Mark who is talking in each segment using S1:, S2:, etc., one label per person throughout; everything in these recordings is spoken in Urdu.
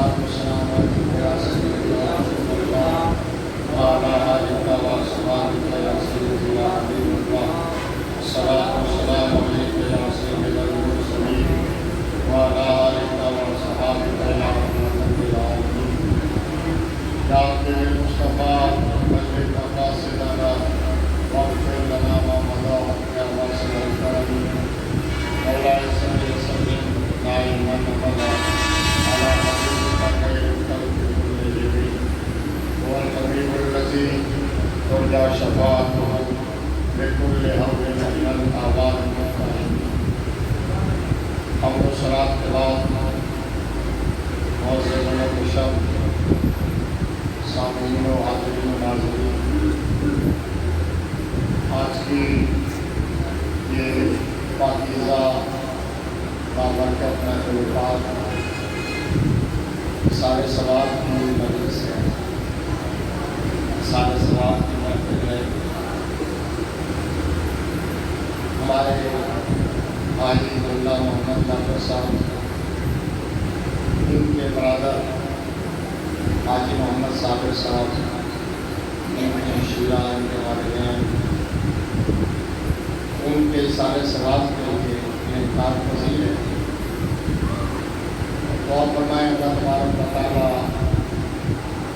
S1: والسلام عليك يا سيدنا رسول الله وعلى آلك وأصحابك يا سيدي يا حبيب الله. الصلاة والسلام عليك يا سيد المرسلين وعلى آلك وأصحابك يا رحمة للعالمين. يا المصطفى بلغ مقاصدنا واغفر لنا ما مضى يا واسع الكرم. مولاي صل وسلم دائما ابدا على حبيبك خير الخلق كلهم. هو الحبيب الذي ترجى شفاعته بكل هول من الآباء المختلفين. حمد و صلاۃ کے بعد معزز و شب سامعین و حاضرین و ناظرین، آج کی یہ پاکیزہ بابرکت محفل پاک سارے ثواب کی مجلس ہے، سارے ثواب کی محفل ہے۔ ہمارے حاجی اللہ محمد جعفر صاحب، ان کے برادر حاجی محمد صابر صاحب، ان کے شیرہ، ان کے والدین، ان کے سارے ثواب کے لیے انعام پذیر ہے۔ دعا فرمائیں اللہ تبارک و تعالیٰ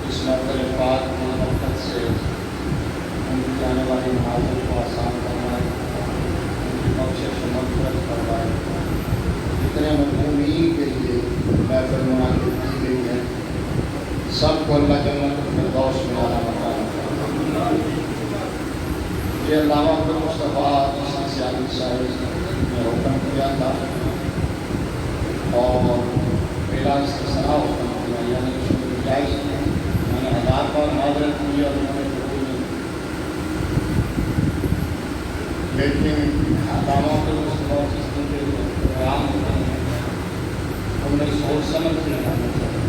S1: اس محفل پاک کی برکت سے ان کی آنے والی حاضری کو آسان فرمائے، ان کی بخشش و مغفرت فرمائے۔ جتنے مرحومین کے لیے محفل منعقد کی گئی ہے، سب کو اللہ جنت الفردوس میں اعلیٰ مقام فرمائے۔ یہ علامہ عبدالمصطفیٰ سیاسی صاحب نے حکم کیا تھا اور میرا استثناء حکم کیا، یعنی اس میں گنجائش ہے۔ میں نے 1000 بار معذرت کی اور انہوں نے قبول نہیں کی، لیکن علامہ عبدالمصطفیٰ جس دن کے پروگرام ہوتے ہیں ان میں سوچ سمجھ کے کرنا چاہیے۔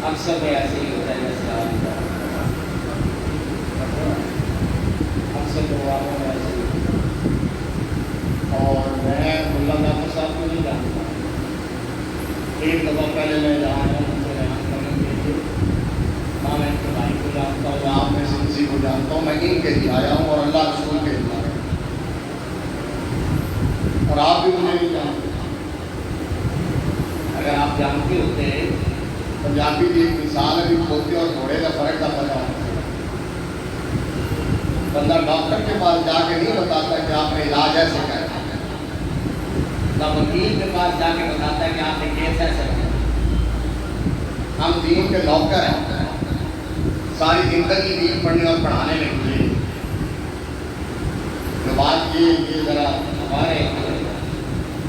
S1: اکثر تو ایسے ہی ہوتا ہے جیسے آپ اکثر پروگراموں میں ایسے ہی، اور میں اللہ جعفر صاحب کو نہیں جانتا۔ ایک دفعہ پہلے میں جہاں ان کو بیان کرنے کے لیے میں ان کے بھائی کو جانتا ہوں، آپ میں سے کسی کو جانتا ہوں، میں ان کے لیے آیا ہوں اور اللہ رسول کے لیے آیا ہوں، اور آپ بھی مجھے نہیں جانتے۔ اگر آپ جانتے ہوتے، پنجابی کی ایک مثال ہے، کھوتے اور گھوڑے کا فرق کا پتہ ہوتا ہے۔ بندہ ڈاکٹر کے پاس جا کے نہیں بتاتا کہ آپ نے علاج ایسے کرنا ہے، نہ وکیل کے پاس جا کے بتاتا ہے کہ آپ نے کیس ایسے کرنا ہے۔ ہم دین کے نوکر ہیں، ساری زندگی دین پڑھنے اور پڑھانے میں گزری۔ جو بات یہ ذرا ہمارے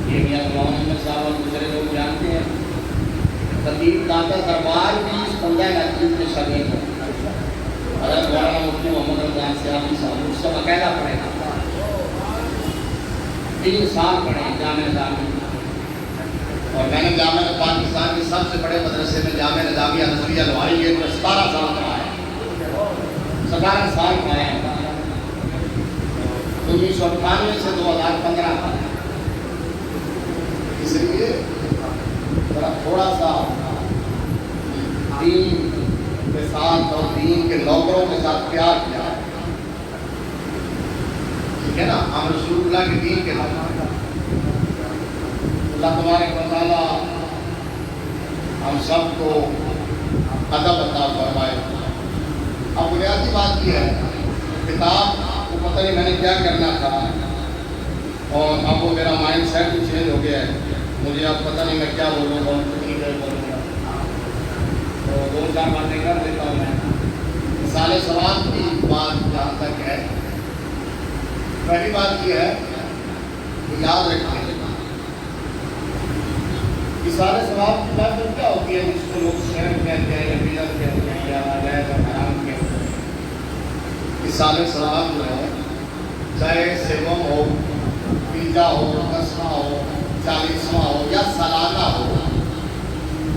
S1: یہ میاں غلام احمد صاحب اور دوسرے لوگ جانتے ہیں، خطیب داتا دربار بھی اس 15 اکتوبر میں شریک ہے۔ حضرت مولانا مفتی محمد رمضان صاحب اس سب اکیلا پڑھے گا، 3 سال پڑھے جامعہ نظامی، اور میں نے جامعہ پاکستان کے سب سے بڑے مدرسے میں جامعہ نظامیہ نظریہ لواری گیٹ میں 17 سال پڑھایا ہے، 17 سال پڑھایا ہے، 1998 سے 2015۔ اس لیے ذرا تھوڑا سا دین کے ساتھ اور دین کے نوکروں کے ساتھ پیار کیا ہے، ٹھیک ہے نا؟ ہم رسول اللہ کے دین کے نوکر۔ اللہ تبارک و تعالیٰ ہم سب کو ادب عطا فرمائے۔ اب بنیادی بات یہ ہے، کتاب کو پتہ نہیں میں نے کیا کرنا تھا، اور اب وہ میرا مائنڈ سیٹ بھی چینج ہو گیا ہے، مجھے اب پتہ نہیں میں کیا بولوں گا، کتنی دیر بولوں گا، تو 2-4 باتیں کر دیتا ہوں میں۔ مثال ثواب کی بات جہاں تک ہے، پہلی بات یہ ہے کہ یاد رکھیں مثال ثواب کی بات کیا ہوتی ہے، جس کو لوگ شہر کہتے ہیں یا بدعت کہتے ہیں یا ناجائز اور حرام کہتے ہیں۔ مثال ثواب جو ہے، چاہے 7واں ہو، 50 ہو، 10واں ہو، 40واں ہو یا سالانہ ہو،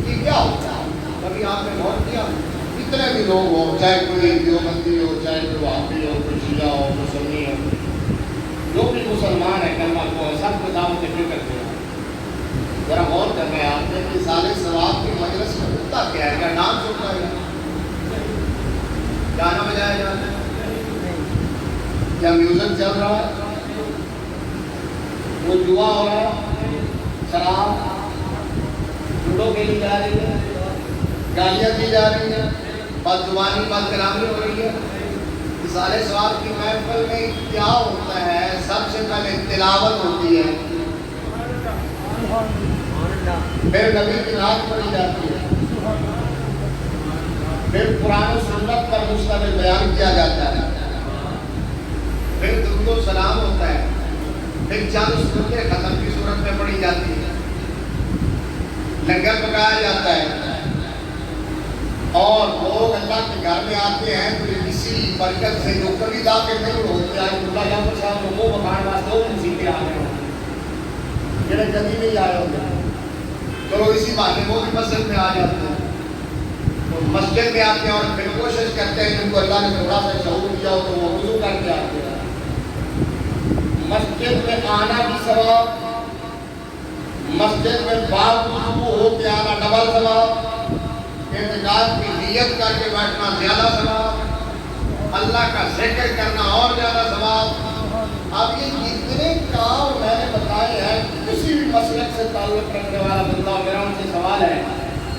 S1: یہ کیا ہوتا ہے؟ کبھی آپ نے غور کیا؟ کتنے بھی لوگ ہو، چاہے کوئی دیوبندی ہو، چاہے کوئی وہابی ہو، کوئی شیعہ ہو، کوئی سنی ہو، جو بھی مسلمان ہے کلمہ کو سب کو دعوت فکر کرتے ہیں۔ ذرا غور کرنا ہے آپ نے کہ سال ثواب کی مجلس میں ہوتا کیا ہے؟ جانا ہے؟ کیا میوزک چل رہا ہے؟ وہ جوا ہو رہا ہے؟ شراب لوڈو کھیلی جا رہی ہے؟ گالیاں دی جا رہی ہیں؟ بد زبانی بد کلامی ہو رہی ہے؟ اصالِ ثواب کی محفل میں کیا ہوتا ہے؟ سب سے پہلے تلاوت ہوتی ہے، پھر نبی کی نعت پڑھی جاتی ہے، پھر قرآن و سنت پر مشتمل بیان کیا جاتا ہے، پھر درود و سلام ہوتا ہے، پھر چند سورتیں ختم کی صورت میں پڑھی جاتی ہے، لنگر پکایا جاتا ہے، اور لوگ اللہ کے گھر میں آتے ہیں تو اسی برکت سے جو کبھی داخل نہیں ہوتے آئے اللہ جعفر صاحب کو وہ بکان واسطے وہ مسیحے آ گئے ہیں جنہیں کبھی نہیں آئے ہوتے، چلو اسی بات وہ بھی مسجد میں آ جاتے ہیں، تو مسجد میں آتے ہیں اور پھر کوشش کرتے ہیں جن کو اللہ نے تھوڑا سا شعور دیا ہو تو وہ وضو کر کے آتے ہیں۔ مسجد میں آنا بھی ثواب، مسجد میں باپ وضو ہو کے آنا ڈبل ثواب، اعتکاف کی نیت کر کے بیٹھنا زیادہ ثواب، اللہ کا ذکر کرنا اور زیادہ ثواب۔ اب یہ جتنے کام میں نے بتائے ہیں کسی بھی مسلک سے تعلق رکھنے والا بندہ میرا ان سے سوال ہے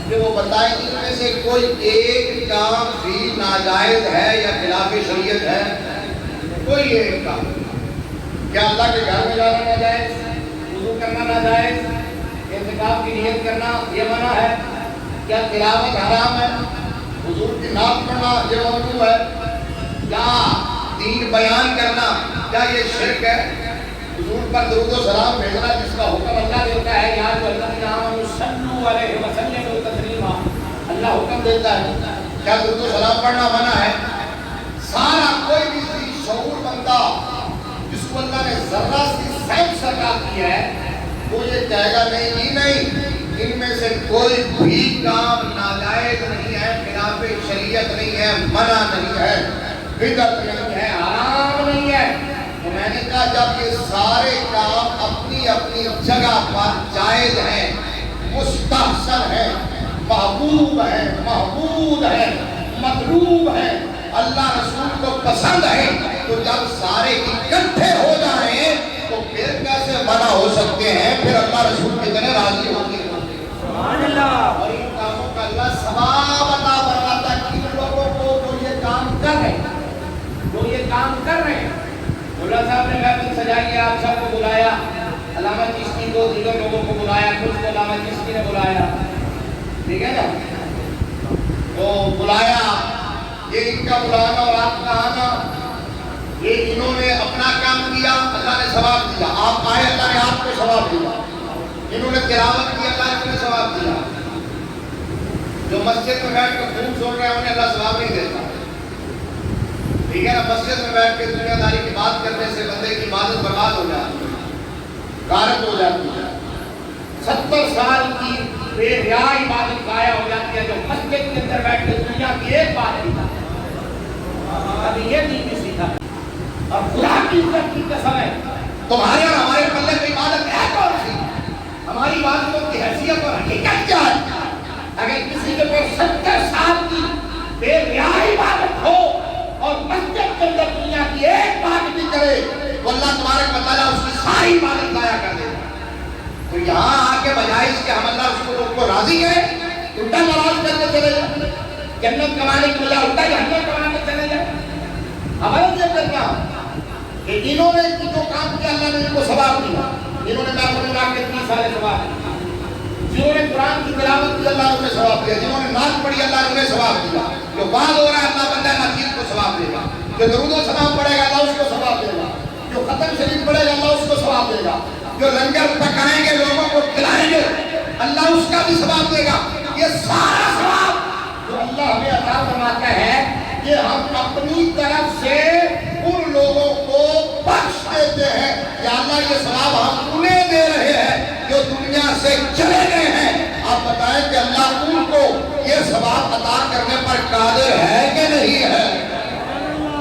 S1: کہ وہ بتائیں ان میں سے کوئی ایک کام بھی ناجائز ہے یا خلاف شریعت ہے؟ کوئی ایک کام؟ کیا اللہ کے گھر میں جانا ناجائز، وضو کرنا ناجائز، اعتکاف کی نیت کرنا یہ منع ہے؟ کیا تلاوت حرام ہے، حضور کی نعت پڑھنا یہ ممنوع ہے؟ کیا دین بیان کرنا کیا یہ شرک ہے؟ حضور پر درود و سلام بھیجنا جس کا حکم اللہ دیتا ہے یا جو الذین آمنوا صلوا علیہ وسلموا تسلیما، اللہ حکم دیتا ہے، کیا درود و سلام پڑھنا منع ہے؟ سارا کوئی بھی شعور بندہ جس کو اللہ نے ذرہ سی سینس عطا کی ہے وہ یہ کہے گا نہیں نہیں ان میں سے کوئی بھی کام ناجائز نہیں ہے، خلاف شریعت نہیں ہے، منع نہیں ہے، بدعت نہیں ہے، حرام نہیں ہے۔ تو میں نے کہا جب یہ سارے کام اپنی اپنی جگہ پر جائز ہیں، مستحسن ہیں، محبوب ہیں، محمود ہیں، مطلوب ہیں، اللہ رسول کو پسند ہے، تو جب سارے اکٹھے ہو جائیں تو پھر کیسے منع ہو سکتے ہیں؟ پھر اللہ رسول کتنے راضی ہوں گے؟ سبحان اللہ۔ اور ان کاموں کا اللہ ثواب عطا فرماتا ہے کن لوگوں کو جو یہ کام کر رہے ہیں، جو یہ کام کر رہے ہیں۔ مولا صاحب نے محفل سجائی ہے، آپ سب کو بلایا، علامہ چشتی کو دیگر لوگوں کو بلایا، کچھ کو علامہ چشتی نے بلایا، ٹھیک ہے نا؟ تو بلایا، یہ ان کا بلانا اور آپ کا آنا، یہ انہوں نے اپنا کام کیا، اللہ نے ثواب دیا، آپ آئے اللہ نے آپ کو ثواب دیا، انہوں نے تلاوت کی اللہ نے انہیں ثواب دیا۔ جو مسجد میں بیٹھ کے خوب سن رہے ہیں انہیں اللہ ثواب نہیں دیتا، ٹھیک ہے نا؟ مسجد میں بیٹھ کے دنیا داری کی بات کرنے سے بندے کی عبادت برباد ہو جاتی ہے، غارت ہو جاتی ہے، 70 سال کی بے ریا عبادت ضائع ہو جاتی ہے۔ جو مسجد کے اندر بیٹھ کے دنیا کی ایک بات نہیں کرتا، ابھی یہ نہیں بھی سیکھا، اور خدا کی عزت کی قسم ہے تمہارے اور ہمارے پلے کی عبادت ہے کون سی؟ ہماری عبادتوں کی حیثیت اور حقیقت کیا ہے؟ اگر کسی کے پاس 70 سال کی بے ریا عبادت ہو اور مسجد کے اندر دنیا کی ایک بات بھی کرے تو اللہ تبارک و تعالیٰ اس کی ساری عبادت ضائع کر دے گا۔ تو یہاں آ کے بجائے اس کے ہم اللہ رسول کو راضی کریں، الٹا ناراض کرنے چلے جائیں، جنت کمانے کی بجائے الٹا جہنم کمانے چلے جائیں۔ ہمیں یہ کرنا کہ انہوں نے جو کام کیا اللہ نے ان کو ثواب دیا، انہوں نے محفل میں لا کے 30 سال ثواب دیا، جنہوں نے قرآن کی تلاوت کی اللہ نے انہیں ثواب دیا، جنہوں نے نعت پڑھی اللہ نے انہیں ثواب دیا، جو بعد ہو رہا ہے اللہ بندہ ناچیز کو ثواب دے گا، جو درود و سلام پڑھے گا اللہ اس کو ثواب دے گا، جو ختم شریف پڑھے گا اللہ اس کو ثواب دے گا، جو لنگر پکائیں گے لوگوں کو کھلائیں گے اللہ اس کا بھی ثواب دے گا۔ یہ سارا ثواب جو اللہ ہمیں عطا فرماتا ہے یہ ہم اپنی طرف سے ان لوگوں کو بخش دیتے ہیں، یا اللہ یہ ثواب ہم انہیں دے رہے ہیں جو دنیا سے چلے گئے ہیں۔ آپ بتائیں کہ اللہ ان کو یہ ثواب عطا کرنے پر قادر ہے کہ نہیں ہے؟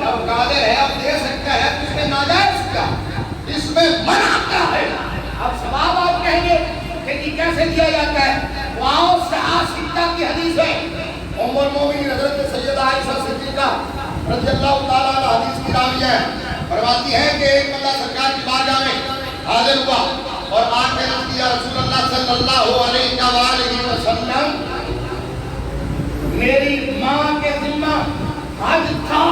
S1: جب قادر ہے اب دے سکتا ہے تو اس میں ناجائز کیا، اس میں منع کیا ہے؟ اب ثواب آپ کہیں گے کہ یہ کیسے دیا جاتا ہے؟ وہاں 6 کی حدیث ہے، ام المومنین حضرت سیدہ عائشہ صدیقہ رضی اللہ تعالیٰ عنہ حدیث کی راوی ہے، فرماتی ہے کہ ایک بندہ سرکار کی بارگاہ میں حاضر ہوا اور آ کے عرض کیا رسول اللہ صلی اللہ علیہ وآلہ وسلم میری ماں کے ذمہ حج تھا،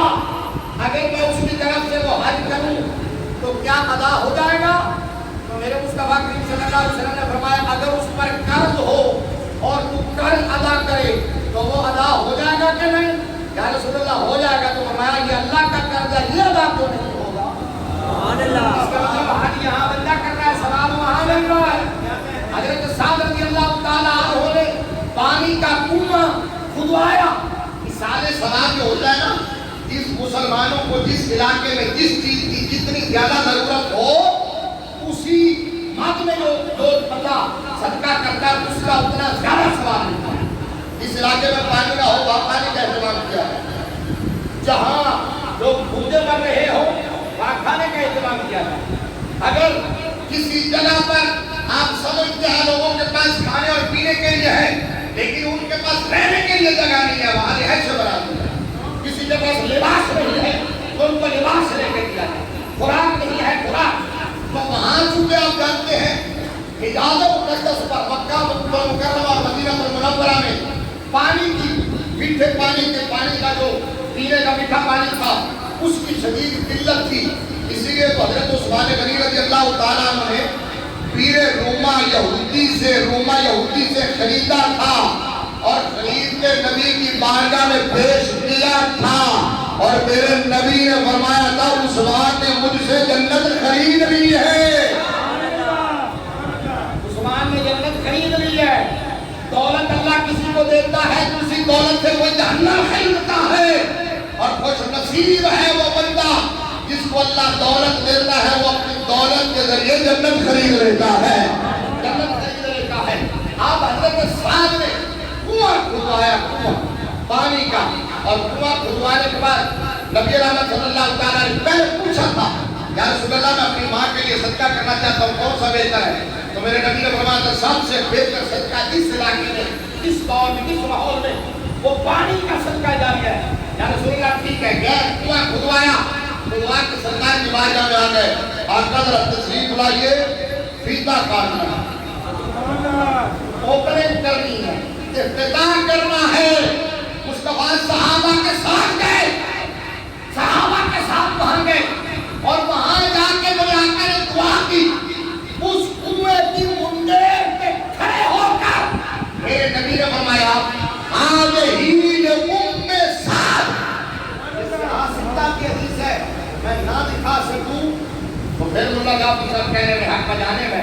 S1: اگر میں اس کی طرف سے وہ حج کروں تو کیا ادا ہو جائے گا؟ تو میرے مصطفیٰ کریم صلی اللہ علیہ وسلم نے فرمایا اگر اس پر قرض ہو اور تو قرض ادا کرے تو وہ ادا ہو جائے گا کہ نہیں؟ یا رسول اللہ ہو جائے گا۔ تو فرمایا یہ اللہ کا قرض ہے، یہ ادا تو نہیں ہوگا۔ سبحان اللہ۔ اس کا مطلب حج یہاں بندہ کر رہا ہے، ثواب وہاں مل رہا ہے۔ حضرت سعد رضی اللہ تعالیٰ عنہ نے پانی کا کنواں کھدوایا۔ مثال ثواب جو ہوتا ہے نا، جس مسلمانوں کو جس علاقے میں جس چیز کی جتنی زیادہ ضرورت ہو اسی مد میں جو بندہ صدقہ کرتا ہے اس کا اتنا زیادہ ثواب ملتا ہے۔ اس علاقے میں پانی نہ ہو وہاں پانی کا اہتمام کیا ہے، جہاں لوگ بھوکے مر رہے ہو وہاں کھانے کا اہتمام کیا ہے۔ اگر کسی جگہ پر آپ سمجھتے ہیں لوگوں کے پاس کھانے اور پینے کے لیے ہے لیکن ان کے پاس رہنے کے لیے جگہ نہیں ہے، وہاں رہائش بنا دی ہے۔ کسی کے پاس لباس نہیں ہے تو ان کو لباس لے کے دیا ہے، خوراک نہیں ہے خوراک، تو وہاں چونکہ آپ جانتے ہیں حجاز مقدس پر مکہ مکرمہ اور مدینہ منورہ میں پانی کی میٹھے پانی کے پانی کا جو پینے کا میٹھا پانی تھا اس کی شدید قلت تھی، اسی لیے تو حضرت عثمان غنی رضی اللہ تعالیٰ عنہ نے پیر روما یہودی سے خریدا تھا اور خرید کے نبی کی بارگاہ میں پیش کیا تھا، اور میرے نبی نے فرمایا تھا عثمان نے مجھ سے جنت خرید لی ہے۔ عثمان نے جنت خرید لی ہے۔ دولت اللہ کسی کو دیتا ہے تو اسی دولت سے کوئی جہنم خریدتا ہے، اور خوش نصیب ہے وہ بندہ جس کو اللہ دولت دیتا ہے، وہ اپنی دولت کے ذریعے جنت خرید لیتا ہے، جنت خرید لیتا ہے۔ آپ حضرت سعد نے کنواں کھدوایا، کنواں پانی کا، اور کنواں کھدوانے کے بعد نبی رحمت صلی اللہ تعالیٰ نے پہلے پوچھا تھا یا رسول اللہ میں اپنی ماں کے لیے صدقہ کرنا چاہتا ہوں، کون سا بہتر ہے؟ تو میرے نبی نے فرمایا تھا سب سے بہتر صدقہ اس علاقے میں، اس دور میں، اس ماحول میں وہ پانی کا صدقہ جاریہ ہے۔ یا رسول اللہ ٹھیک ہے، گئے کنواں کھدوایا، کھدوا کے سرکار کی بارگاہ میں آ گئے، آقا ذرا تشریف لائیے، فیتہ کاٹنا ہے، اوپننگ کرنی ہے، افتتاح کرنا ہے۔ مصطفیٰ صحابہ کے ساتھ گئے، صحابہ کے ساتھ وہاں گئے، اور وہاں جا کے میرے آقا نے دعا کی، اس کنویں کی منڈیر پہ کھڑے ہو کر میرے نبی نے فرمایا آج ہی ام سعد، اس طرح سکتا کی حدیث ہے، میں نہ دکھا سکوں تو پھر اللہ کا سب کہنے میں حق بجانے میں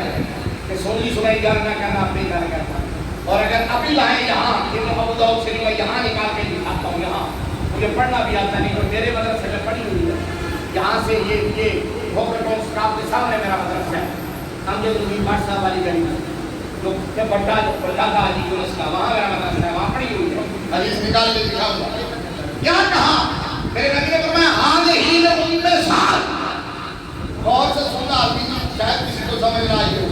S1: کہ سونی سنائی گھر نہ کرنا اپنی گھر کرنا، اور اگر ابھی لائیں یہاں ابن ابو داؤد شریف میں یہاں نکال کے دکھاتا ہوں، یہاں مجھے پڑھنا بھی آتا نہیں، تو میرے مدرسے میں پڑھی ہوئی ہے، یہاں سے یہ بھوکرٹون سٹاپ کے سامنے میرا مدرسہ ہے، امجد الدین بٹ صاحب والی گلی جو بڑا تھا حاجی یونس کا، وہاں میرا مدرسہ ہے، وہاں پڑھی ہوئی ہے، حدیث نکال کے دکھاؤں گا۔ کیا کہا میرے نبی نے فرمایا آج ہی ام سعد، غور سے سننا آدمی شاید کسی کو سمجھ نہ آئی ہو،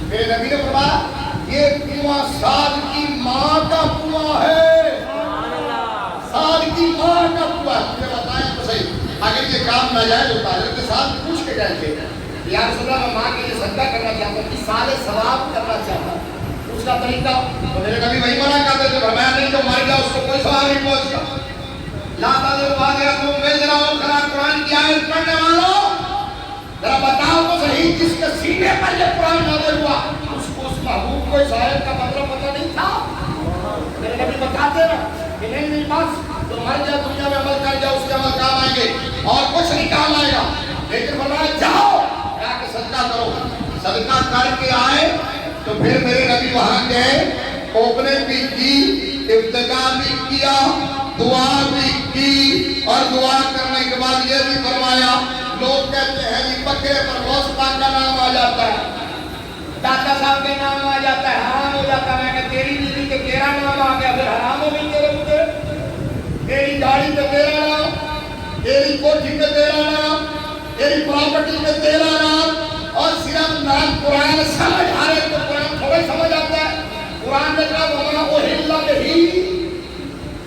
S1: میرے نبی نے فرمایا یہ کنواں سعد کی ماں کا کنواں ہے، سعد کی ماں کا کنواں ہے۔ مجھے بتائیں تو صحیح، اگر یہ کام ناجائز ہوتا ہے حضرت سعد پوچھ کے گئے تھے یا رسول اللہ میں ماں کے لیے صدقہ کرنا چاہتا ہوں، ایصال ثواب کرنا چاہتا ہوں، اس کا طریقہ تو میرے نبی وہی منع کرتے تھے، فرمایا نہیں تو مر گیا اس کو کوئی ثواب نہیں پہنچ گا۔ لا تذر وازرۃ وزر اخری، قرآن کی آیت پڑھنے والوں ذرا بتاؤ تو صحیح جس کے سینے پر یہ قرآن نازل ہوا اس کو اس محبوب کو اس آیت کا مطلب پتہ نہیں تھا؟ میرے نبی بتاتے نا کہ نہیں بس تو مر جا دنیا میں عمل کر جاؤ، اس کے عمل کام آئیں گے اور کچھ نہیں کام آئے گا، لیکن فرمایا جاؤ جا کے صدقہ کرو۔ صدقہ کر کے آئے تو پھر میرے نبی وہاں گئے، اوپننگ بھی کی، افتتاح بھی کیا، دعا بھی کی، اور دعا کرنے کے بعد یہ بھی فرمایا لوگ کہتے ہیں جی بکرے پر غوث پاک کا نام آ جاتا ہے، داتا صاحب کے نام آ جاتا ہے، حرام ہو جاتا ہے۔ میں کہ تیری بیوی کے تیرا نام آ گیا پھر حرام ہو گئی تیرے مجھے، تیری داڑھی پہ تیرا نام، تیری کوٹھی پہ تیرا نام، تیری پراپرٹی پہ تیرا نام، اور صرف نام قرآن سمجھ آ رہے تو قرآن تھوڑے سمجھ آتا ہے۔ قرآن نے کہا وَمَا أُحِلَّ بِهِ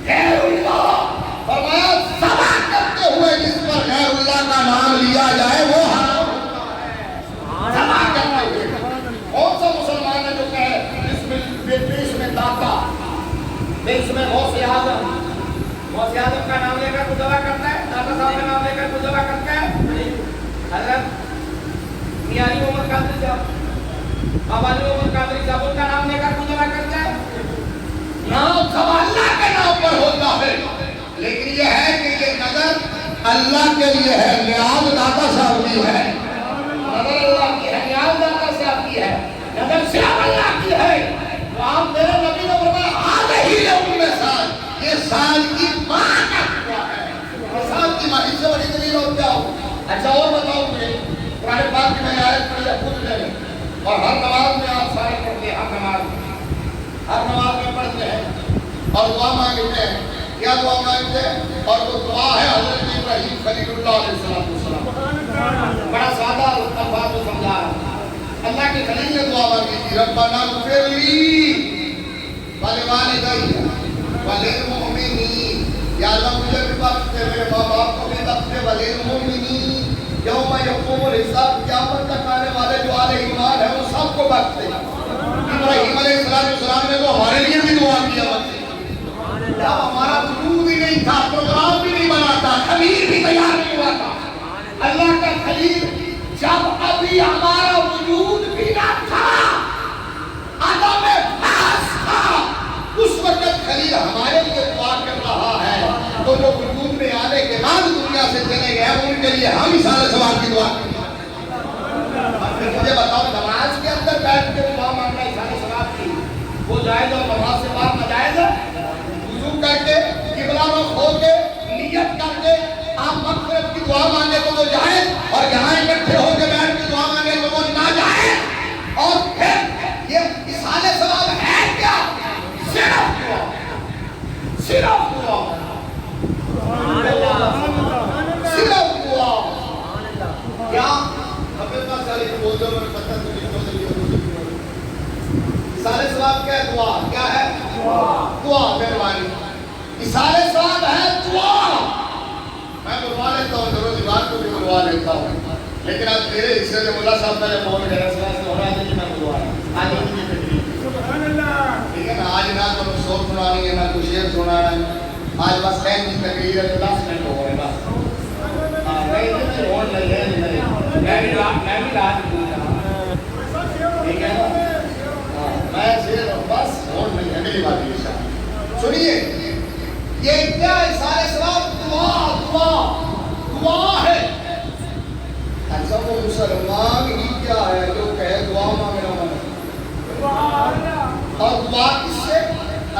S1: غَيْرُ اللَّهِ، فرمایا ذبح کرتے
S2: میں اس میں غوث اعظم کا نام لے کر کوئی دعا کرتا ہے، داتا صاحب کا نام لے کر کوئی دعا کرتا ہے، حضرت میاں علی محمد قادری صاحب، بابا علی محمد قادری صاحب ان کا نام لے کر کوئی دعا کرتا ہے؟
S1: نام سب اللہ کے نام پر ہوتا ہے، لیکن یہ ہے کہ یہ نظر اللہ کے لیے ہے، نیاز داتا صاحب کی ہے،
S2: نظر اللہ کی ہے، نیاز داتا صاحب کی ہے، نظر صرف اللہ کی ہے۔ تو آپ میرے نبی نے فرمایا
S1: آدھے ہی لوگوں میں سال، یہ سال کی ماں کا ہوا ہے، یہ سال کی ماں، اس سے بڑی دلیل ہو کیا ہو؟ اچھا اور بتاؤ مجھے، قرآن پاک کی میں آیت پڑھی ہے خود لے لیں، اور ہر نماز میں آپ سارے پڑھتے ہیں، ہر نماز میں پڑھتے ہیں اور دعا مانگتے ہیں، کیا دعا مانگتے ہیں؟ اور وہ دعا ہے حضرت ابراہیم خلیل اللہ علیہ السلام،
S2: بڑا سادہ الفاظ میں سمجھا رہا ہوں۔
S1: اللہ کے خلیل نے دعا مانگی تھی، ربنا اغفر لی ولوالدی وللمؤمنین، یا اللہ مجھے بھی بخش دے، میرے ماں باپ کو بھی بخش دے، وللمؤمنین، یوم یقوم الحساب، قیامت تک آنے والے جو اہل ایمان ہیں وہ سب کو بخش دے۔ ابراہیم علیہ السلام نے تو ہمارے لیے بھی دعا کیا، جب ہمارا وجود ہی نہیں تھا، پروگرام بھی نہیں بنا تھا، خلیل بھی تیار نہیں ہوا تھا، اللہ کا خلیل جب ابھی ہمارا وجود بھی نہ تھا، عدم بحث تھا، اس وقت خلیل ہمارے لیے دعا کر رہا ہے، تو جو وجود میں آنے کے بعد دنیا سے چلے گئے ہیں ان کے لیے ہم ہی سارے ثواب کی دعا کریں۔ مجھے بتاؤ نماز کے اندر بیٹھ کے دعا مانگنا سارے ثواب کی وہ جائز اور نماز سے باہر ناجائز ہے؟ وضو کر کے قبلہ رخ ہو کے نیت کر کے آپ مغفرت کی دعا مانگے تو وہ جائز، اور یہاں اکٹھے ہو کے بیٹھ کے دعا مانگے تو وہ ناجائز۔ اور پھر یہ اصالِ ثواب ہے کیا؟ صرف دعا، صرف دعا، صرف دعا۔ کیا حضرت صلی اللہ علیہ وسلم پتہ تو نہیں اصالِ ثواب کیا ہے؟ دعا۔ کیا ہے؟ دعا۔ مہربانی، اصالِ ثواب ہے دعا۔ میں بلوا لیتا ہوں، ضرور دیوار کو بھی بلوا لیتا ہوں، لیکن آج میرے حصے سے ملا صاحب پہلے فون کرے سے ہو رہا ہے کہ میں بلوا رہا ہوں، آج ان کی تقریر، ٹھیک ہے نا؟ آج نہ تو سوچ سنانی ہے، نہ کوئی شعر سنانا ہے، آج بس خیر کی تقریر ہے، 10 منٹ ہو رہے بس۔ نہیں نہیں اور نہیں ہے، نہیں میں بھی رات پوچھ رہا ہوں، ٹھیک ہے نا؟ میں صرف بس اور نہیں ہے، میری بات یہ شاہ سنیے، یہ کیا اصالِ ثواب؟ دعا، دعا، دعا ہے۔ اچھا وہ مسلمان ہی کیا ہے جو کہے دعا مانگنا منع؟ اور دعا کس سے؟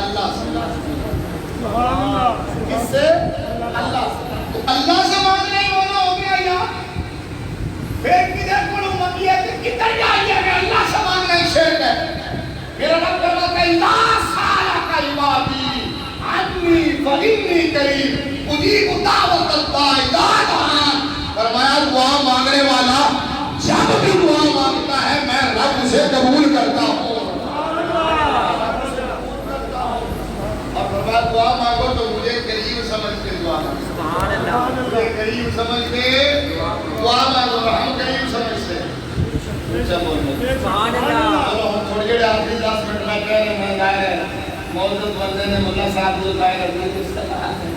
S1: اللہ سے۔ کس سے؟ اللہ سے۔ تو اللہ سے مانگنا ہی ہونا ہو گیا یار، پھر کدھر پڑھوں منگیے کہ کدھر جائیے کہ اللہ سے مانگنا ہی شرک ہے۔ میرا رب فرماتا ہے لا سالک عبادی عنی فانی قریب اجیب دعوت الداعی اذا دعان۔ فرمایا دعا مانگنے والا جب بھی دعا مانگتا ہے میں رب اسے قبول کرتا ہوں، اور فرمایا دعا مانگو تو مجھے قریب سمجھ کے دعا مانگو، مجھے قریب سمجھ کے دعا مانگو، ہم قریب سمجھتے ہیں۔ سبحان اللہ۔ تھوڑی دیر آخری 10 منٹ میں کہہ رہے ہیں ظاہر موجود بندے نے ملا صاحب جو ظاہر حدیث استعمال ہے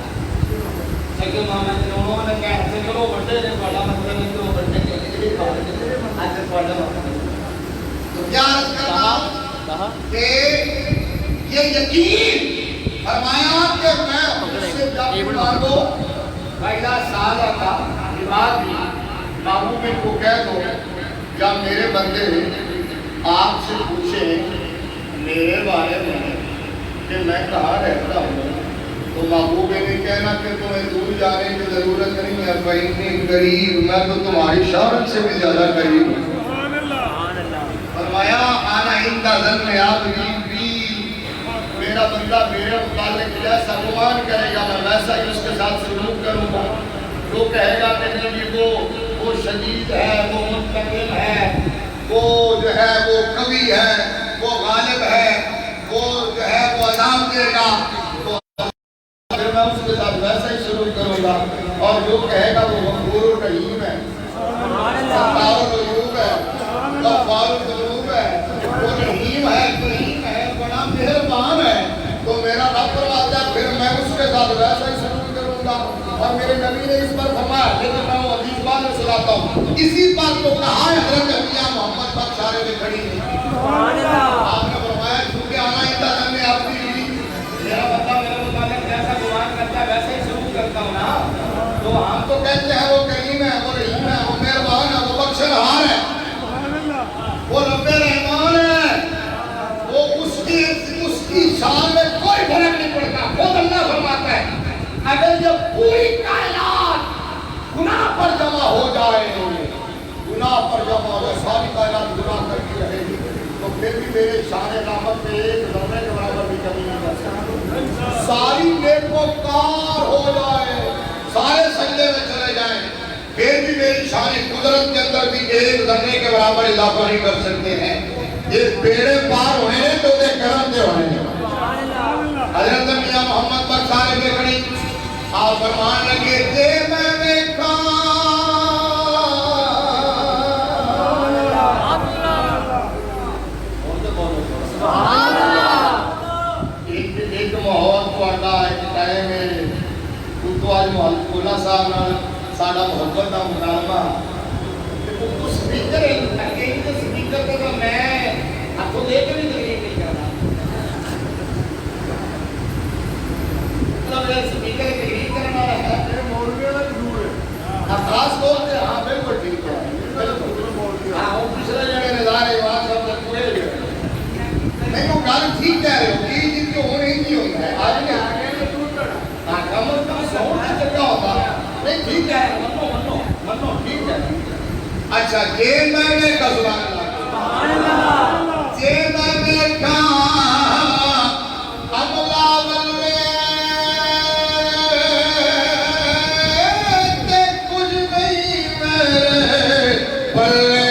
S1: سکے محمد نے انہوں نے کہا کہ چلو بڑے نے بڑا مطلب نہیں تو بڑے کے لیے بات آج پڑھا تو کیا عرض کرنا کہ یہ یقین فرمایا کہ میں اس سے جب مانگو فائدہ سادہ کا عباد بھی محبوب کو کہہ دو یا میرے بندے آپ سے پوچھیں میرے بارے میں کہ میں کہاں رہتا ہوں تو محبوب نے کہنا کہ تمہیں دور جانے کی ضرورت نہیں ہے، فإنی قریب، میں تو تمہاری شہرت سے بھی زیادہ قریب ہوں۔ فرمایا انا عند ظن عبدی بی، میرا بندہ میرے متعلق جیسا گمان کرے گا میں ویسا ہی اس کے ساتھ سلوک کروں گا۔ جو کہے گا کہ نبی کو وہ شدید ہے، وہ منتقم ہے، وہ جو ہے وہ قوی ہے، وہ غالب ہے، وہ جو ہے وہ عذاب دے گا، تو پھر میں اس کے ساتھ ویسا ہی سلوک کروں گا۔ اور جو کہے گا وہ غفور الرحیم ہے، ستار العیوب ہے، غفار الذنوب ہے، وہ رحیم ہے، کریم ہے، بڑا مہربان ہے، تو میرا رب میں اس کے ساتھ ویسا ہی سلوک کروں گا. اور میرے نبی نے اس پر فرمایا, لیکن میں وہ حدیث بعد میں سناتا ہوں. اسی بات کو کہا ہے حضرت عطیہ محمد پاک شارے میں کھڑی نہیں. آپ نے فرمایا کیونکہ آنا انتظام میں آپ کی
S2: میرا بندہ میرے متعلق جیسا گمان کرتا ہے ویسے ہی سلوک کرتا ہوں نا. تو ہم
S1: تو کہتے ہیں وہ کریم ہے, وہ رحیم ہے, وہ مہربان ہے, وہ بخشنہار ہے, وہ رب رحمان ہے. وہ اس کی شان میں کوئی فرق نہیں پڑتا. خود اللہ فرماتا ہے اگر یہ پوری کائنات گناہ پر جمع ہو جائے, ساری کائنات گناہ کرتی رہے گی, تو پھر بھی میرے شان رحمت میں ایک ذرے کے برابر بھی کمی نہیں کر سکتا. ساری نیکوکار ہو جائے, سارے سجدے میں چلے جائیں, پھر بھی میری شان قدرت کے اندر بھی ایک ذرے کے برابر اضافہ نہیں کر سکتے ہیں. یہ بیڑے پار ہونے ہیں تو دے کرم دے ہونے ہیں. حضرت میاں محمد پاک سارے میں کھڑی آپ فرمان لگے دے میں دیکھا ایک ماحول کو آتا ہے ٹائم میں تو آج مولا صاحب نال ساڈا محبت دا مکالمہ اس سپیکر اگے تو سپیکر کو تو میں ہاتھوں دے کے بھی تقریر نہیں کرنا. مطلب سپیکر تقریر کرنا ہے خاص طور سے. ہاں بالکل ٹھیک ہے, بالکل. ہاں وہ پچھلے جگہ نظارے وہاں سب تک پورے نہیں, وہ گل ٹھیک کہہ رہے ہو کہ جن کو ہونے ہی نہیں ہوتا ہے. آج نہیں ہاں کم از کم ساؤنڈ کا چکا ہوتا نہیں. ٹھیک ہے, منو ٹھیک ہے. اچھا جے میں نے سبحان اللہ, جے میں نے کہا عملہ والے تے کچھ نہیں میرے بلے.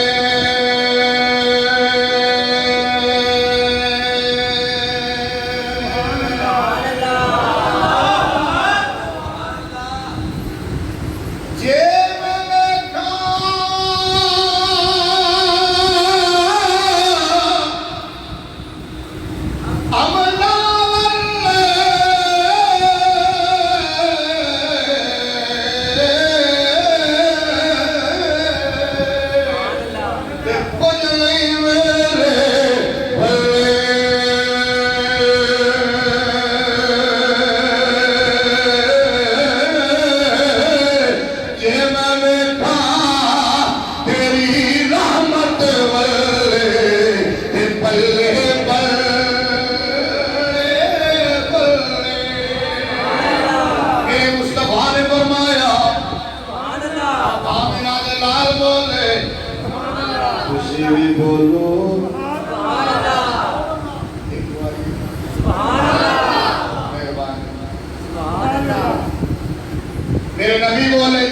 S1: میرے نبی بولے,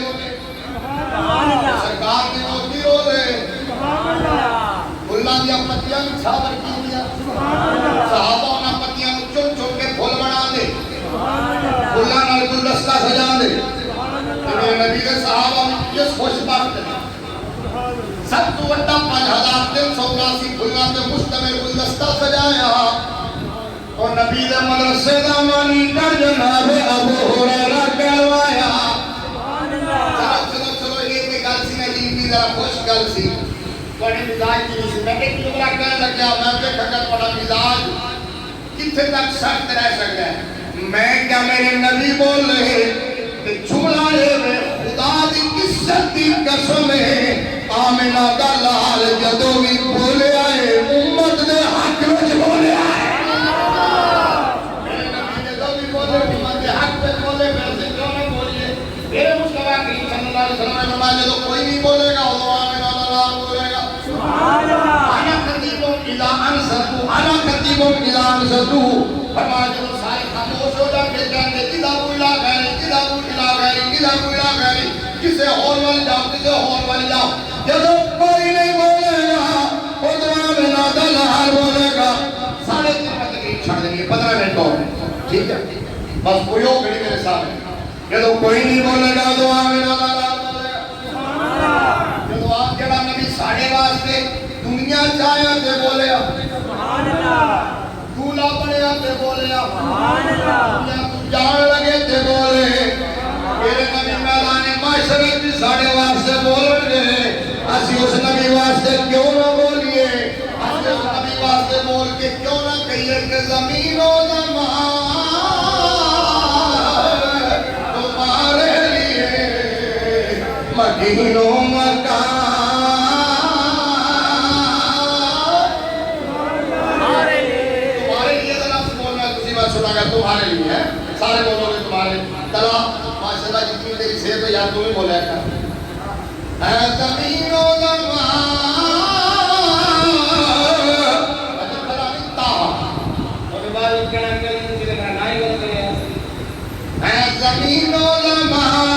S1: سرکار کے موتی بولے, اللہ دیا پتیاں چھاور کی دیا, صحابہ انہاں پتیاں چن چن کے پھول بنا دے, اللہ نال گلدستہ سجا دے. میرے نبی کے صحابہ یہ خوش بات ہے, سب تو وٹا 5379 پھلاں تے مشتمل گلدستہ سجایا, اور نبی دے مدرسے دا مانی کر جناب ابو ہریرہ کہلوایا. چلو ایک گل سی میں جی ذرا خوش گل سی بڑی مزاج کی نہیں سی. میں ایک جملہ کہنے لگیا, میں دیکھا کر بڑا مزاج کتنے تک سخت رہ سکتا ہے. میں کیا میرے نبی بول رہے کہ جملہ یہ خدا دی عزت دی قسم ہے, آمنہ دا لال جدو بھی بولے آئے امت دے حق وچ بولے آئے. میرے نبی نے جو بھی بولے امت دے حق وچ بولے, ویسے کیوں نہ بولیے. میرے مصطفیٰ کریم صلی اللہ علیہ وسلم نے فرمایا جب کوئی نہیں بولے گا وہ آمنہ دا لال بولے گا. سبحان اللہ. انا خطیب اذا انصتو, انا خطیب اذا انصتو. فرمایا جب سارے خاموش ہو جائیں پھر کہیں گے کتاب الا غیری, کتاب الا غیری, کتاب الا غیری. کسے اور وال جاؤ, کسے اور وال جاؤ. جب کوئی نہیں بولے گا خدا بنا دلال بولے گا. 3:30 تقریب چھڑ دیں گے, 15 منٹ اور, ٹھیک ہے. بس کوئی ہو کھڑی میرے سامنے. جب کوئی نہیں بولے گا دعا بنا دلال بولے گا. جب آپ جڑا نبی ساڑھے واسطے دنیا چاہیا تے بولے دولا بنیا تے بولے دنیا تو جان ساڑے واسطے بول رہے اسی اس نبی واسطے کیوں نہ بولیے اسی اس نبی واسطے بول کے کیوں نہ کہیے کہ زمین و زمان تمہارے لیے مکین و مکان تمہارے لیے ذرا بولنا کسی بات سنا گا تمہارے لیے ہے سارے بولو گے تمہارے چلا ماشاءاللہ جتنی تیری صحت ہے یاد تمہیں بولے کر اے زمین و زمان اچھا بڑا نکتا
S2: اور بعد ان کا نام کریں مجھے کہنا نائی غلط ہے
S1: اے زمین و زمان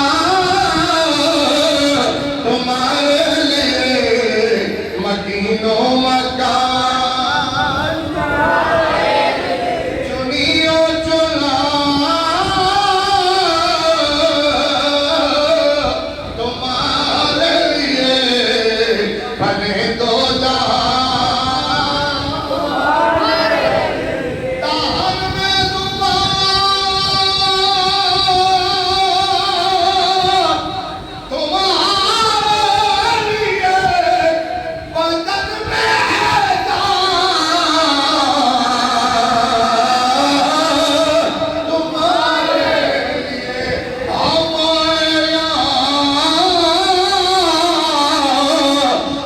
S1: تمہارے لیے مکین و مکان چنی و چنا تمہارے لیے بنے دو جہان دہن میں زبان تمہارے لیے بدن میں جان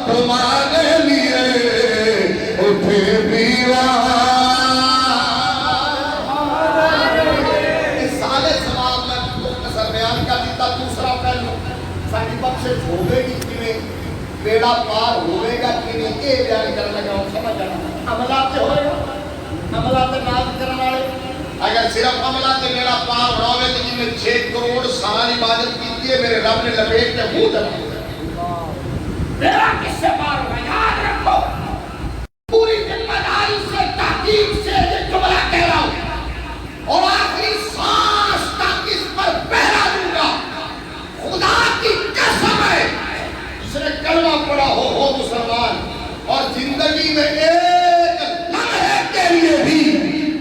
S1: تمہارے لیے تمہارے لیے اٹھے اس سالے ثواب میں مختصر بیان کر دیتا دوسرا پہلو ساری بخشش ہوگے گی کہ نہیں بیڑا پار ہوئے گا کہ نہیں یہ بیان کرنے لگا ہوں سمجھ جانا عملات سے ہوئے گا عملات سے ناز کرنے والے اگر صرف عملات سے بیڑا پار ہوئے تو جن میں 6 کروڑ سال عبادت کی ہے میرے رب نے لپیٹ کے منہ دبا
S2: میرا کس سے پار ہوگا یاد رکھو پوری ذمہ داری سے تحقیق سے یہ جملہ کہہ رہا ہوں اور آخری سانس تک اس پر پہرا دوں گا خدا کی قسم ہے
S1: جس نے کلمہ پڑا ہو مسلمان اور زندگی میں ایک لمحے کے لیے بھی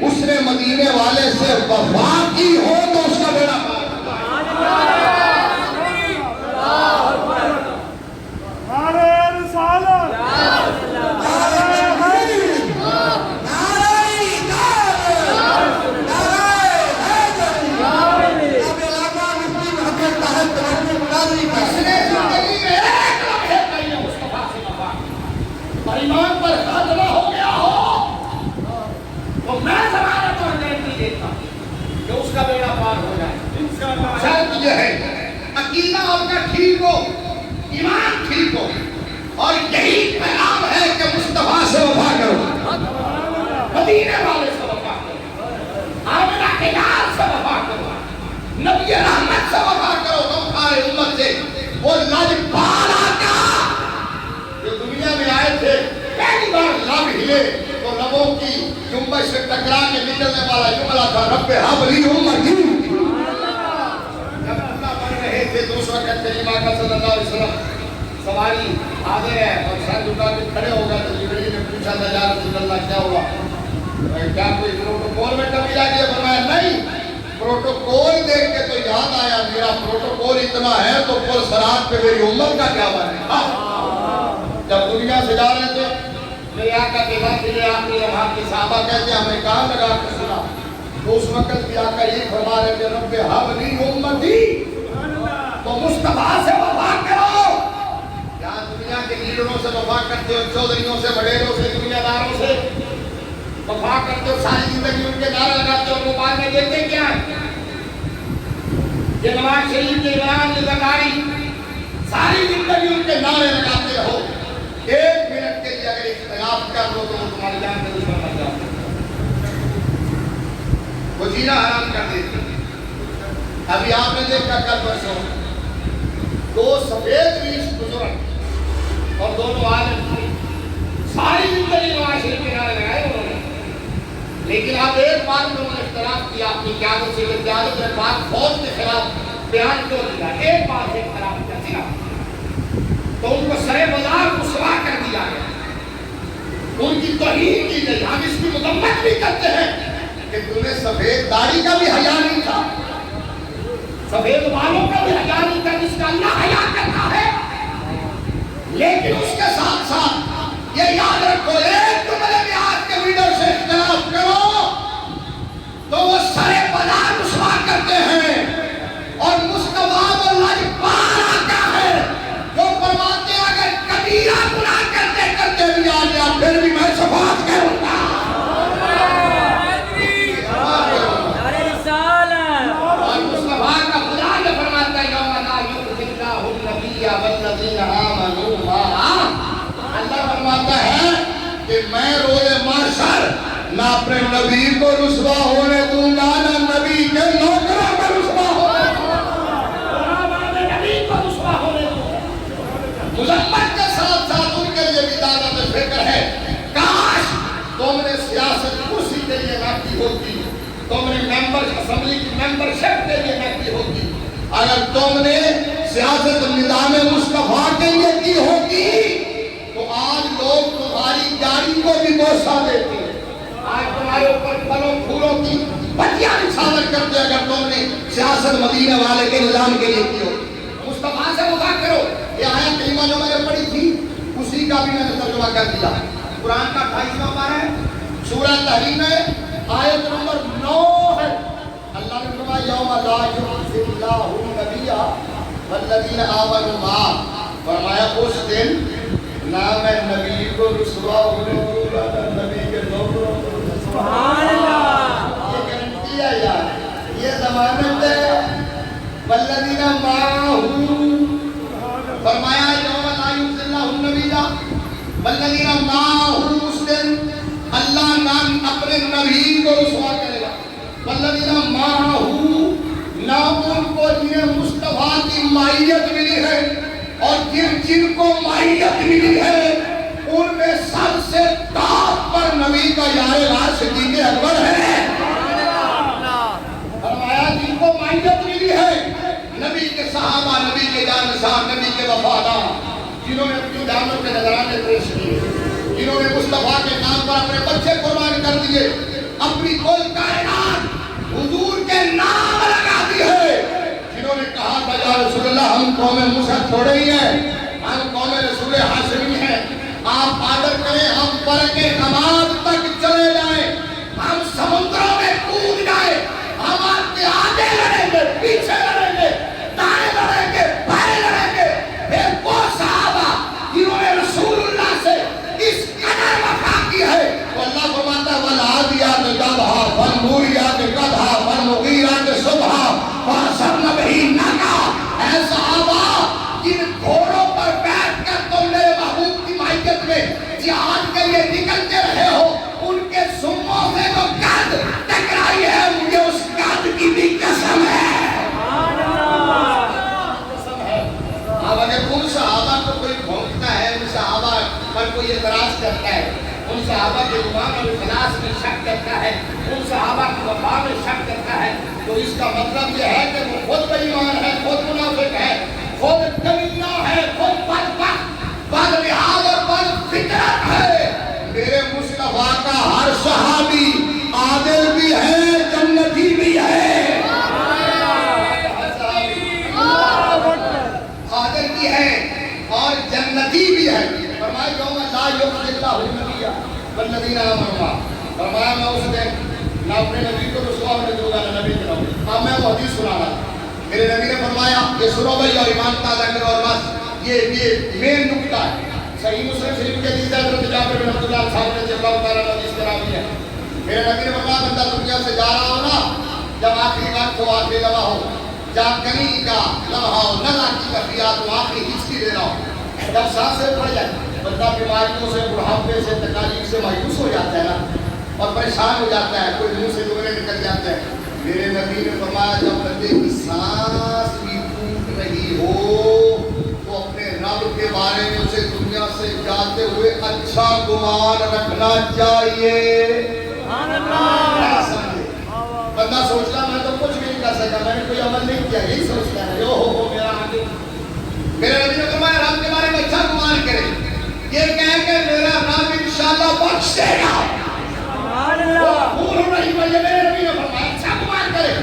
S1: اس نے مدینے والے سے وفا کی ہو تو اس کا بیڑا پار
S3: نعرہ رسالت
S1: اس نے زندگی میں ایک لمحے کے لیے مصطفیٰ سے وفا کی اور ایمان پر خاتمہ ہو گیا ہو
S2: تو میں ضمانت اور گارنٹی دیتا ہوں کہ اس کا بیڑا پار ہو جائے
S1: شرط یہ ہے عقیدہ آپ کا ٹھیک ہو ایمان ٹھیک ہو اور یہی پیغام ہے کہ مصطفیٰ سے وفا کرو
S2: مدینے والے سے وفا کرو آمنہ کے نال سے وفا کرو
S1: نبی رحمت سے وفا کرو تم سارے امت سے وہ لاجپال آقا جو دنیا میں آئے تھے پہلی بار لب ہلے تو لبوں کی جنبش سے ٹکرا کے نکلنے والا جملہ تھا رب حبلی امتی جب اللہ بن رہے تھے دوسرا کہتے کریمہ کا صلی اللہ علیہ وسلم سواری حاضر ہے اور سر جھکا کے کھڑے ہو گئے تو جبریل نے پوچھا تھا یا رسول اللہ کیا ہوا کیا کوئی پروٹوکول میں کمی آ گئی فرمایا نہیں پروٹوکول دیکھ کے تو یاد آیا میرا پروٹوکول اتنا ہے تو پل صراط پہ میری امت کا کیا بنے جب دنیا سے جا رہے تھے میرے آقا کے بعد میرے آخری لمحات کے صحابہ کہتے ہیں ہمیں کہاں لگا کے سنا تو اس وقت بھی آقا یہ فرما رہے تھے رب حبلی امتی تو مصطفیٰ سے وفا کرو یہاں دنیا کے لیڈروں سے وفا کرتے ہو چودھریوں سے بڑیروں سے دنیا داروں سے وفا کرتے ہو ساری زندگی ان کے نعرے لگاتے ہو وہ بعد میں دیکھتے کیا ہے یہ نواز شریف کے عمران کی زرداری ساری زندگی ان کے نعرے لگاتے رہو 1 منٹ کے لیے اگر اختلاف کر لو تو وہ تمہاری جان کا دشمن بن جاتے وہ جینا حرام کر دیتے ابھی آپ نے دیکھا کل پرسوں 2 سفید ریش بزرگ اور دونوں عالم تھے ساری زندگی نواز شریف کے نعرے لگائے انہوں نے لیکن آپ ایک بات انہوں نے اختلاف کیا اپنی قیادت سے قیادت نے پاک فوج کے خلاف بیان کیوں دیا ایک بات سے اختلاف کیا صرف تو ان کو سرے بازار رسوا کر دیا گیا ان کی توہین کی گئی ہم اس کی مذمت بھی کرتے ہیں کہ تمہیں سفید داڑھی کا بھی حیا نہیں تھا سفید بالوں کا بھی حیا نہیں تھا جس کا اللہ حیا کرتا میں روز محشر نہ اپنے نبی کو رسوا ہونے دوں گا نہ نبی کے نوکروں کو رسوا ہونے دوں گا، نبی کو رسوا ہونے دوں گا۔ مذمت کے ساتھ ساتھ ان کے لیے بھی دعوت فکر ہے، کاش تم نے سیاست کرسی کے لیے نہ کی ہوتی، تم نے ممبر اسمبلی کی ممبرشپ کے لیے نہ کی ہوتی، اگر تم نے سیاست نظام مصطفیٰ کے لیے کی ہوتی تو آج لوگ تمہاری گاڑی کو بھی بوسہ دیتے، آج تمہارے اوپر پھلوں پھولوں کی پتیاں نثار کرتے اگر تم نے سیاست مدینہ والے کے نظام کے لیے کی ہوتی۔ مصطفیٰ سے مذاکرہ کرو، یہ آیت کریمہ جو میں نے پڑھی تھی اسی کا بھی میں نے ترجمہ کر دیا۔ قرآن کا 28واں پارہ ہے، سورہ تحریم ہے، آیت نمبر 9 ہے۔ اللہ نے فرمایا یوم لا یخزی اللہ النبی والذین آمنوا معہ، فرمایا اس دن نہ میں نبی کو رسوا ہونے دوں گا نہ نبی کے نوکروں کو رسوا۔ سبحان اللہ، یہ گارنٹی ہے یار، یہ ضمانت ہے۔ والذین معہ، فرمایا یوم لا یخزی اللہ النبی والذین معہ، اس دن اللہ نام اپنے نبی کو رسوا کرے گا۔ والذین معہ، نہ ان کو جنہیں مصطفیٰ کی مائیت ملی ہے اور جن کو مائیت ملی ہے ان میں سب سے ٹاپ پر نبی کا یار راز صدیق اکبر ہے۔ فرمایا جن کو مائیت ملی ہے، نبی کے صحابہ، نبی کے جانشین، نبی کے وفادار، جنہوں نے اپنی جانوں کے نذرانے پیش کیے، جنہوں نے مصطفیٰ کے نام پر اپنے بچے قربان کر دیے، اپنی کل کائنات حضور کے نام لگا دی ہے، جنہوں نے کہا تھا یا رسول اللہ ہم قوم موسیٰ چھوڑے ہی ہیں، ہم قوم رسول ہاشمی ہیں، آپ آدر کریں، ہم برق نماز تک چلے جائیں، ہم سمندروں میں کود جائیں، ہم آپ کے آگے لڑیں گے، پیچھے لڑیں گے، دائیں لڑیں گے، بائیں لڑیں گے۔ پھر وہ صحابہ جنہوں نے رسول اللہ سے اس قدر وفا کی ہے، تو اللہ فرماتا ہے والعادیات ضبحا فالموریات قدحا فالمغیرات صبحا فأثرن بہ نقعا۔ اے صحابہ جن گھوڑوں پر بیٹھ کر تم میرے محبوب کی مائیت میں جہاد کے لیے نکلتے رہے ہو، ان کے سموں سے جو گرد ٹکرائی ہے مجھے اس گرد کی بھی قسم ہے۔ اب اگر ان صحابہ کو کوئی بھونکتا ہے، ان صحابہ پر کوئی اعتراض کرتا ہے، ان صحابہ کے ایمان اور اخلاص میں شک کرتا ہے، ان صحابہ کی وفا میں شک کرتا ہے، تو اس کا مطلب یہ ہے کہ وہ خود بے ایمان ہے، خود منافق ہے، خود کمینہ ہے، خود بدبخت، بدلحاظ اور بدفطرت ہے۔ میرے مصطفیٰ کا ہر صحابی عادل بھی ہے، جنتی بھی ہے، عادل بھی ہے اور جنتی بھی ہے۔ فرمایا یوم لا یخزی اللہ النبی والذین آمنوا معہ، فرمایا میں اس دن نہ اپنے نبی کو رسوا ہونے دوں گا نہ نبی کے نوکر۔ اب میں وہ حدیث سنا رہا، میرے نبی نے فرمایا یہ سنو بھائی اور ایمان تازہ کرو، اور بس یہ مین نکتہ ہے۔ صحیح مسلم شریف کے حدیث ہے، حضرت جابر بن عبداللہ صاحب نے جب اللہ تعالیٰ نے حدیث کرائی ہے، میرے نبی نے فرمایا بندہ دنیا سے جا رہا ہو نا، جب آخری وقت ہو، آخری لمحہ ہو، جاگنی کا لمحہ ہو، نہ لاٹھی کا فریاد ہو، آخری ہچکی دے رہا ہو، جب سانسیں پڑ جائیں، بندہ بیماریوں سے، بڑھاپے سے، تکالیف سے مایوس ہو جاتا ہے نا اور پریشان ہو جاتا ہے، کوئی منہ سے جملے نکل جاتے ہیں۔ میرے نبی نے فرمایا جب بندے کی سانس بھی ٹوٹ رہی ہو تو اپنے رب کے بارے میں اسے دنیا سے جاتے ہوئے اچھا گمان رکھنا چاہیے۔ بندہ سوچتا میں تو کچھ بھی نہیں کر سکتا، میں نے کوئی عمل نہیں کیا، یہی سوچتا ہے ہو میرا آگے۔ میرے نبی نے فرمایا رب کے بارے میں اچھا گمان کرے، یہ کہیں کہ میرا رب انشاءاللہ بخش دے گا۔ میرے نبی نے فرمایا اچھا گمان کرے،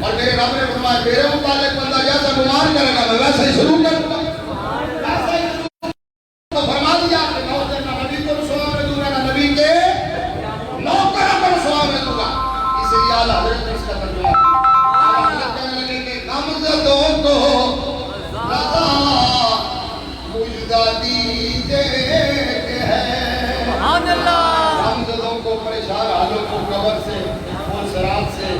S1: اور میرے رب نے فرمایا میرے متعلق بندہ جیسا گمان کرے گا میں ویسا ہی شروع کروں گا، ویسا ہی شروع۔ تو فرما دیا کہ نہ نبی کو رسوا میں دوں گا نہ نبی کے نوکروں کو رسوا میں دوں گا۔ اس لیے اعلیٰ حضرت نے اس کا ترجمہ اعلیٰ حضرت کہنے لگے کہ نامزدوں کو رضا مجدہ دیتے ہیں، نامزدوں کو پریشان حالوں کو قبر سے، خون سرات سے،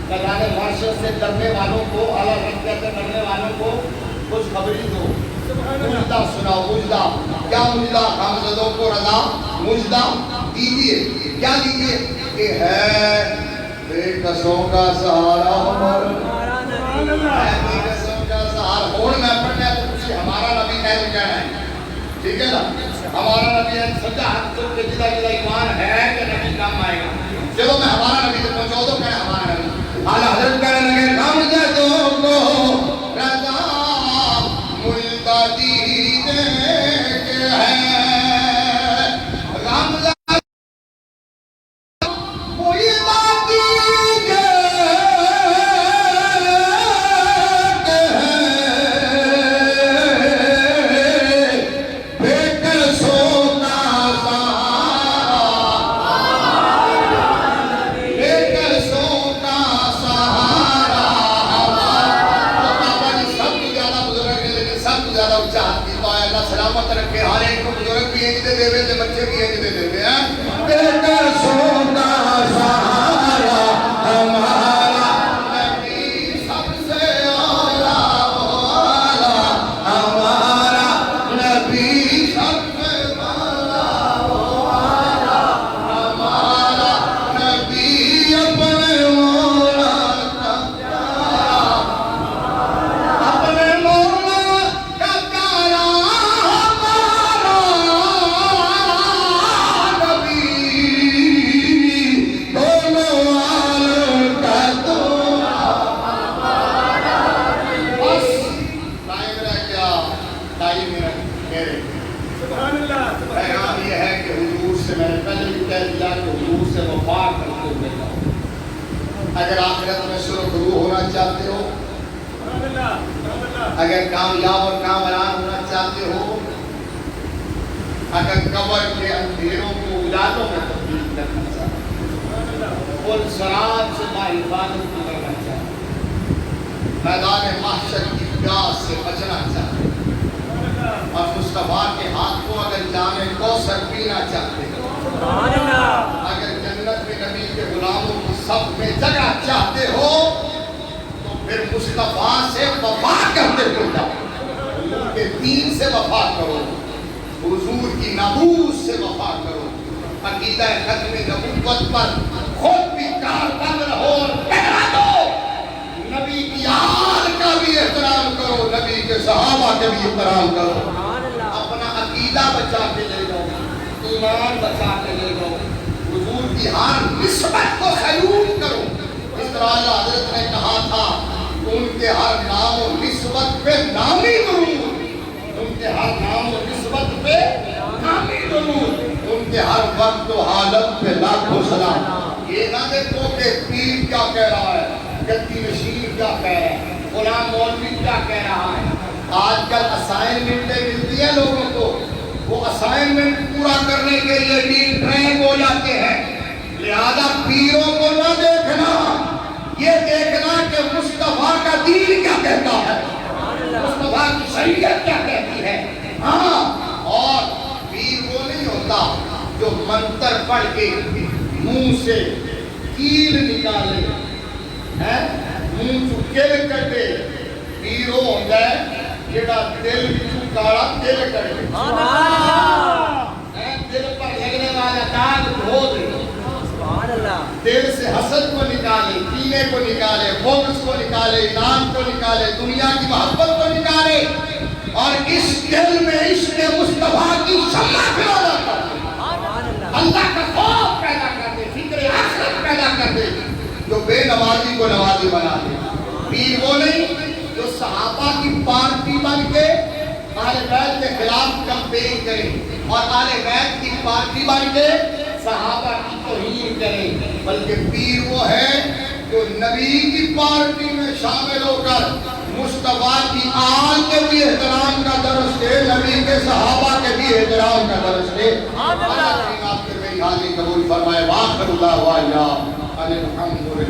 S1: میدان محشر سے ڈرنے والوں کو، اعلیٰ حضرت کہتے ہیں ڈرنے والوں کو کچھ خبری دو، مجدہ سناؤ۔ مجدہ کیا؟ مجدہ نامزدوں کو رضا، مجدہ دیجیے کیا دیجیے کہ ہے بے قصوں کا سہارا ہمارا بے قصوں کا سہارا ہوڑ میں پڑھنا تو کچھ ہمارا نبی کہنا ہے ٹھیک ہے نا ہمارا نبی ہے سجا ہاتھ تو کہ جدا جدا ایمان ہے کہ نبی کام آئے گا چلو میں ہمارا نبی سے پہنچاؤ تو کہنا ہمارا نبی اعلیٰ حضرت کہنے لگے کام جدوں کو رضا ملتا دیدے کے ہے سلامت رکھے ہر ایک کو بزرگ بھی ہیں جدے دیوے سے بچے بھی ہیں جدے دیوے ہیں بے قصوں کا سہارا ہمارا نبی سب سے اعلیٰ والا ہمارا نبی سب سے اعلیٰ والا ہمارا نبی اپنے مولا کا پیارا اپنے مولا کا پیارا پیغام یہ ہے کہ حضور سے میں نے پہلے بھی کہہ دیا کہ حضور سے وفا کرتے ہوئے جاؤ اگر آخرت میں سرخرو ہونا چاہتے ہو اگر کامیاب اور کامران ہونا چاہتے ہو اگر قبر کے اندھیروں کو اجالوں میں تبدیل کرنا چاہتے ہو اور سراب سے باحفاظت گزرنا چاہتے ہو میدان محشر کی پیاس سے بچنا چاہتے ہو اور مصطفیٰ کے ہاتھ کو اگر جانے کوثر پینا چاہتے ہو اگر جنت میں نبی کے غلاموں کی صف میں جگہ چاہتے ہو تو پھر مصطفیٰ سے وفا کرتے ہوئے جاؤ حضور کے دین سے وفا کرو حضور کی ناموس سے وفا کرو عقیدہ ختم نبوت پر خود بھی کاربند رہو اور پہرا دو نبی کی آل کا بھی احترام کرو نبی کے صحابہ کے بھی احترام کرو اپنا عقیدہ بچا کے لے جاؤ ایمان بچا کے لے جاؤ حضور کی ہر نسبت کو خیوم کرو اس طرح اللہ حضرت نے کہا تھا ان کے ہر نام و نسبت پہ نامی درود ان کے ہر نام و نسبت پہ نامی درود ان کے ہر وقت و حالت پہ لاکھوں سلام یہ نہ دیکھو کہ پیر کیا کہہ رہا ہے گدی نشین کیا کہہ رہا ہے غلام مولوی کیا کہہ رہا ہے آج کل اسائنمنٹیں ملتی ہیں لوگوں کو وہ اسائنمنٹ پورا کرنے کے لیے بھی ٹریننگ ہو جاتے ہیں لہذا پیروں کو نہ دیکھنا یہ دیکھنا کہ مصطفیٰ کا دین کیا کہتا ہے مصطفیٰ کی شریعت کیا کہتی ہے ہاں اور پیر وہ نہیں ہوتا جو منتر پڑھ کے منہ سے کیل نکالے منہ چکیل کر دے پیرو ہوتا ہے جڑا دل وچوں کالا دل کر دے دل پر لگنے والا داغ دھو دے دل سے حسد کو نکالے کینے کو نکالے بغض کو نکالے انعام کو نکالے دنیا کی محبت کو نکالے اور اس دل میں عشق مصطفیٰ کی شمع پیدا کر دے اللہ کا خوف پیدا کر دے فکر آخرت پیدا کر دے جو بے نمازی کو نمازی بنا دے پیر وہ نہیں جو صحابہ کی پارٹی بن کے آل بیت کے خلاف کمپین کرے اور آل بیت کی پارٹی بن کے صحابہ کی توہین کرے بلکہ پیر وہ ہے جو نبی کی پارٹی میں شامل ہو کر مصطفیٰ کی آل کے بھی احترام کا درس دے نبی کے صحابہ کے بھی احترام کا درس دے اللہ آپ کے میری حاضری قبول فرمائے واخر اللہ وعلا الحمدللہ